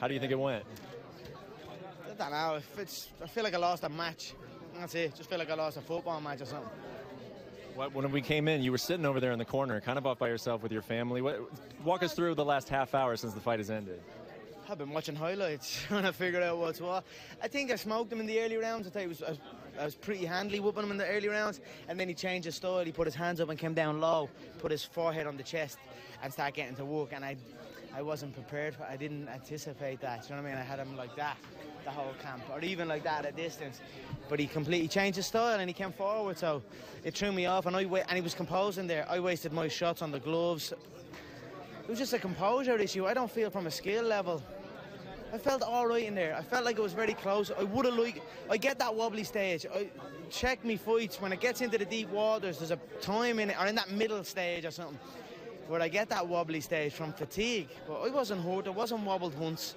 How do you think it went? I don't know. I feel like I lost a match. That's it. Just feel like I lost a football match or something. When we came in, you were sitting over there in the corner, kind of off by yourself with your family. Walk us through the last half hour since the fight has ended. I've been watching highlights trying to figure out what's what. I think I smoked him in the early rounds. I was pretty handily whooping him in the early rounds, and then he changed his style. He put his hands up and came down low, put his forehead on the chest, and started getting to work. And I wasn't prepared for it. I didn't anticipate that. You know what I mean? I had him like that the whole camp, or even like that at distance. But he completely changed his style and he came forward, so it threw me off. And he was composing there. I wasted my shots on the gloves. It was just a composure issue. I don't feel from a skill level. I felt all right in there. I felt like it was very close. I get that wobbly stage. I check me fights when it gets into the deep waters. There's a time in it, or in that middle stage or something, where I get that wobbly stage from fatigue. But I wasn't hurt. I wasn't wobbled once.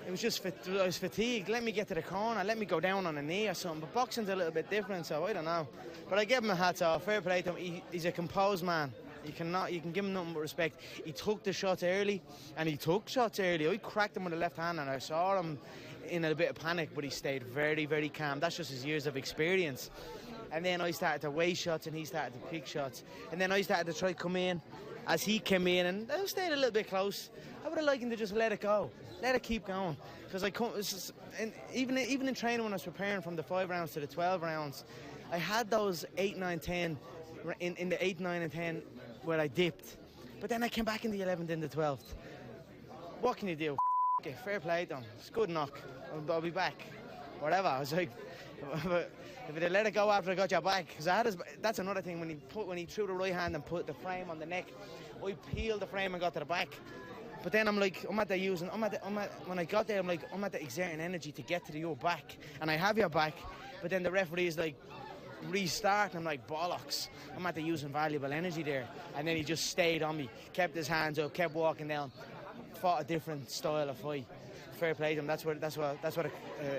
It was just I was fatigued. Let me get to the corner. Let me go down on a knee or something. But boxing's a little bit different, so I don't know. But I give him a hats off. Fair play to him. He's a composed man. You can give him nothing but respect. He took the shots early, and he took shots early. I cracked him with the left hand, and I saw him in a bit of panic, but he stayed very, very calm. That's just his years of experience. And then I started to weigh shots, and he started to pick shots. And then I started to try to come in as he came in, and I stayed a little bit close. I would have liked him to just let it go, let it keep going. Because even in training when I was preparing from the 5 rounds to the 12 rounds, I had those 8, 9, 10, in the 8, 9 and 10 where I dipped. But then I came back in the 11th and the 12th. What can you do? Okay, fair play to him. It's a good knock. I'll be back. Whatever. I was like, if they let it go after I got your back, because that's another thing. When he threw the right hand and put the frame on the neck, I peeled the frame and got to the back. But then when I got there, I'm at the exerting energy to get to your back, and I have your back. But then the referee is like, restart, and I'm like, bollocks. I'm at the using valuable energy there. And then he just stayed on me, kept his hands up, kept walking down, fought a different style of fight. Fair play to him. That's what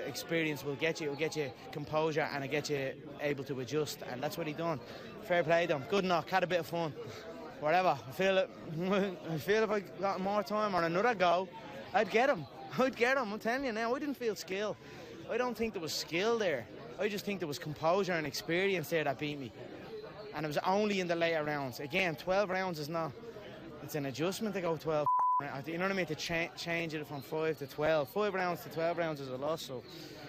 experience will get you. It will get you composure, and it get you able to adjust, and that's what he done. Fair play to him. Good knock. Had a bit of fun. Whatever. I feel if I got more time or another go, I'd get him. I'm telling you now. I didn't feel skill. I don't think there was skill there. I just think there was composure and experience there that beat me. And it was only in the later rounds. Again, 12 rounds is not... It's an adjustment to go 12 rounds. You know what I mean? To change it from 5 to 12. 5 rounds to 12 rounds is a loss, so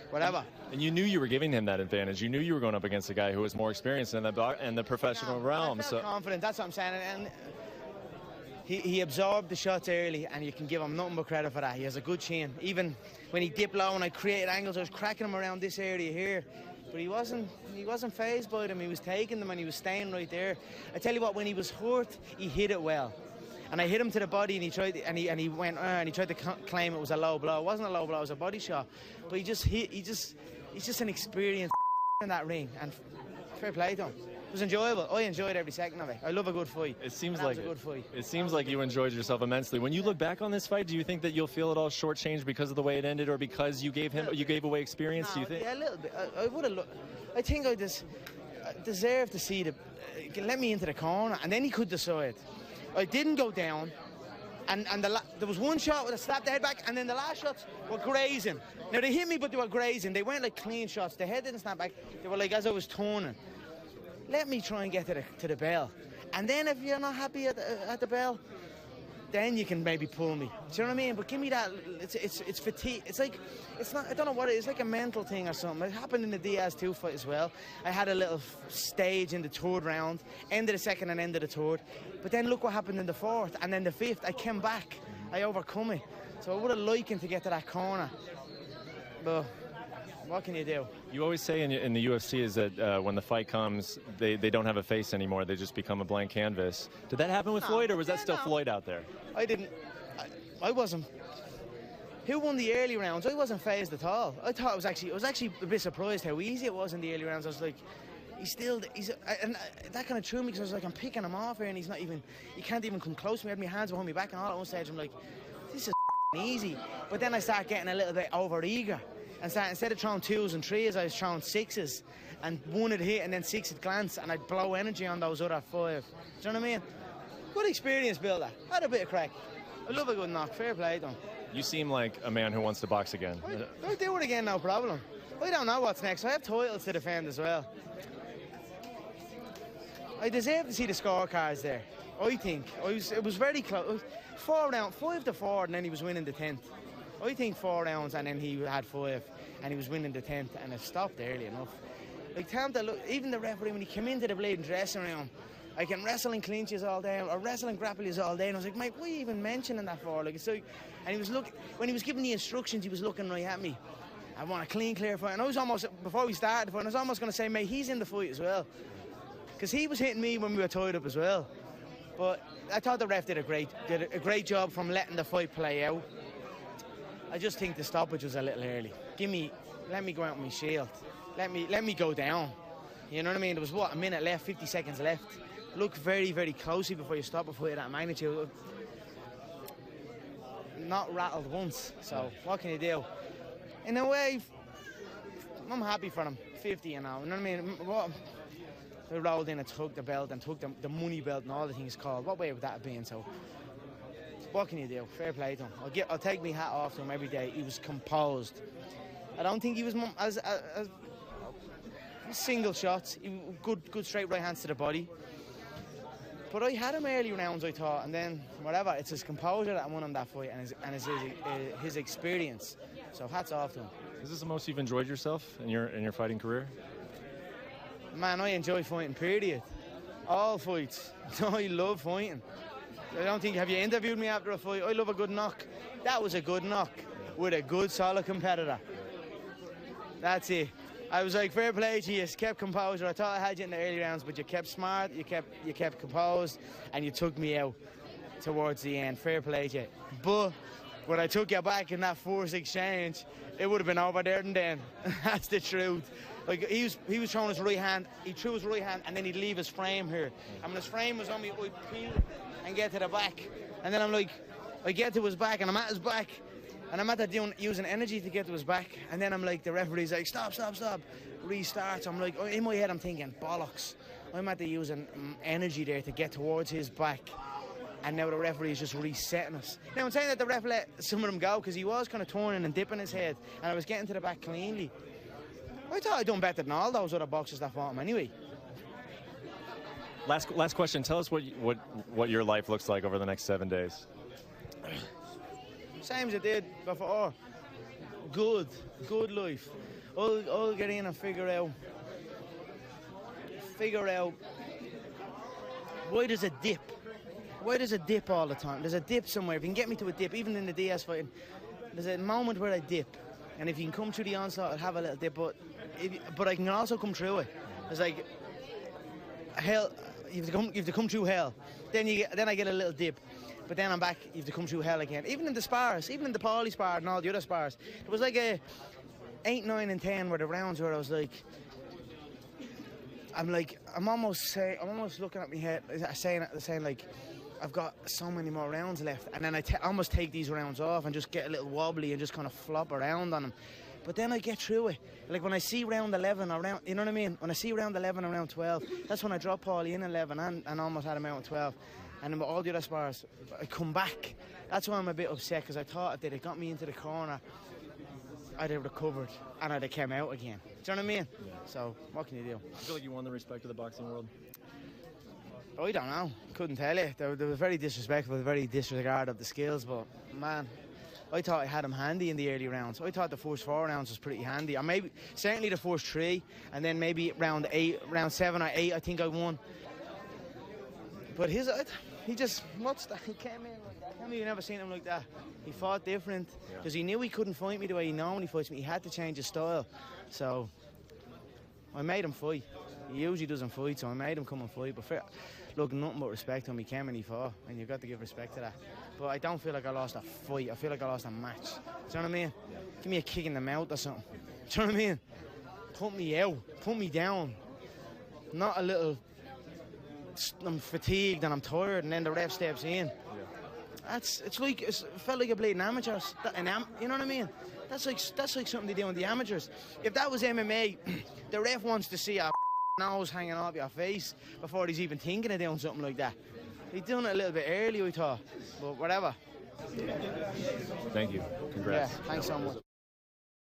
whatever. And you knew you were giving him that advantage. You knew you were going up against a guy who was more experienced in the professional realm. I felt confident. That's what I'm saying. And he absorbed the shots early, and you can give him nothing but credit for that. He has a good chin. Even when he dipped low and I created angles, I was cracking him around this area here. But he wasn't fazed by them. He was taking them, and he was staying right there. I tell you what, when he was hurt, he hit it well. And I hit him to the body, and he tried to claim it was a low blow. It wasn't a low blow, it was a body shot. But he's just an experienced in that ring, and fair play to him. It was enjoyable. I enjoyed every second of it. I love a good fight. It seems like you enjoyed yourself immensely. When you look back on this fight, do you think that you'll feel it all shortchanged because of the way it ended, or because you gave away experience? Do you think? Yeah, a little bit. I would have. I think I deserved to see let me into the corner, and then he could decide. I didn't go down, and there was one shot where I slapped the head back, and then the last shots were grazing. Now they hit me, but they were grazing. They weren't like clean shots. The head didn't snap back. They were like as I was turning. Let me try and get to the bell, and then if you're not happy at the bell, then you can maybe pull me. Do you know what I mean? But give me that. It's fatigue. It's not. I don't know what it is. It's like a mental thing or something. It happened in the Diaz 2 fight as well. I had a little stage in the 3rd round, end of the 2nd and end of the 3rd. But then look what happened in the 4th and then the 5th. I came back. I overcome it. So I would have liked him to get to that corner, but what can you do? You always say in the UFC is that when the fight comes, they don't have a face anymore. They just become a blank canvas. Did that happen with Floyd, or was that still Floyd out there? I wasn't. Who won the early rounds? I wasn't fazed at all. I was actually a bit surprised how easy it was in the early rounds. I was like, and that kind of threw me, because I was like, I'm picking him off here, and he can't even come close to me. I had my hands behind my back, and all at one stage I'm like, this is easy. But then I start getting a little bit over eager. And instead of throwing 2s and 3s, I was throwing 6s, and 1 would hit and then 6 would glance, and I'd blow energy on those other 5. Do you know what I mean? Good experience builder. I had a bit of crack. I love a good knock. Fair play to him. You seem like a man who wants to box again. I'll do it again, no problem. I don't know what's next. I have titles to defend as well. I deserve to see the scorecards there. I think it was very close. 4 rounds, 5 to 4, and then he was winning the 10th. I think 4 rounds, and then he had 5, and he was winning the 10th, and it stopped early enough. Like, time to look, even the referee, when he came into the bleeding dressing room, I can wrestle in clinches all day, or wrestle and grapple all day, and I was like, mate, what are you even mentioning that for? Like, it's like, and he was when he was giving the instructions, he was looking right at me. I want a clean, clear fight. And I was almost, before we started the fight, I was almost going to say, mate, he's in the fight as well. Because he was hitting me when we were tied up as well. But I thought the ref did a great job from letting the fight play out. I just think the stoppage was a little early. Let me go out with my shield. Let me go down. You know what I mean? There was, what, a minute left, 50 seconds left. Look very, very closely before you stop a fight of that magnitude. Not rattled once, so what can you do? In a way, I'm happy for him, 50 and all. You know what I mean? What, they rolled in and took the belt and took the money belt and all the things called. What way would that have been? So, what can you do? Fair play to him. I'll take my hat off to him every day. He was composed. I don't think he was as single shots. Good straight right hands to the body. But I had him early rounds, I thought, and then whatever. It's his composure that won him that fight, and his experience. So hats off to him. Is this the most you've enjoyed yourself in your fighting career? Man, I enjoy fighting. Period. All fights. I love fighting. I don't think. Have you interviewed me after a fight? I love a good knock. That was a good knock with a good, solid competitor. That's it. I was like, fair play to you, kept composure. I thought I had you in the early rounds, but you kept smart, you kept composed, and you took me out towards the end. Fair play to you. But when I took you back in that force exchange, it would have been over there and then. That's the truth. Like, he was throwing his right hand, he threw his right hand, and then he'd leave his frame here. And when his frame was on me, I'd peel it and get to the back. And then I'm like, I get to his back, and I'm at his back. And I'm at that using energy to get to his back. And then I'm like, the referee's like, stop. Restarts. I'm like, in my head, I'm thinking, bollocks. I'm at the using energy there to get towards his back. And now the referee is just resetting us. Now, I'm saying that the ref let some of them go because he was kind of turning and dipping his head. And I was getting to the back cleanly. I thought I'd done better than all those other boxers that fought him anyway. Last question. Tell us what your life looks like over the next 7 days. Same as it did before. Good life. I'll get in and figure out why there's a dip. Why there's a dip all the time? There's a dip somewhere. If you can get me to a dip, even in the DS fighting, there's a moment where I dip. And if you can come through the onslaught, I'll have a little dip. But I can also come through it. It's like hell. You have to come through hell. Then I get a little dip. But then I'm back, you have to come through hell again. Even in the spars, even in the Paulie spar and all the other spars. There was like a 8, 9 and 10 were the rounds where I was like, I'm almost looking at my head, saying like, I've got so many more rounds left. And then I almost take these rounds off and just get a little wobbly and just kind of flop around on them. But then I get through it. Like when I see round 11 or round, you know what I mean? When I see round 11 or round 12, that's when I drop Paulie in 11 and almost had him out in 12. And then with all the other spars, I come back. That's why I'm a bit upset, because I thought if they'd have got me into the corner, I'd have recovered and I'd have come out again. Do you know what I mean? Yeah. So, what can you do? I feel like you won the respect of the boxing world. I don't know. Couldn't tell you. They were very disrespectful, very disregard of the skills, but, man, I thought I had him handy in the early rounds. I thought the first 4 rounds was pretty handy. Or maybe, certainly the first 3, and then maybe round 7 or 8, I think I won. But he just, what's that? He came in like that. Tell me you've never seen him like that. He fought different because he knew he couldn't fight me the way he normally fights me. He had to change his style. So I made him fight. He usually doesn't fight, so I made him come and fight. But look, nothing but respect to him. He came and he fought, and you've got to give respect to that. But I don't feel like I lost a fight. I feel like I lost a match. Do you know what I mean? Give me a kick in the mouth or something. Do you know what I mean? Put me out. Put me down. Not a little... I'm fatigued and I'm tired, and then the ref steps in. Yeah. It felt like a bleeding amateur. You know what I mean? That's like something they do in the amateurs. If that was MMA, the ref wants to see a nose hanging off your face before he's even thinking of doing something like that. He's doing it a little bit early, I thought, but whatever. Thank you. Congrats. Yeah, thanks so much.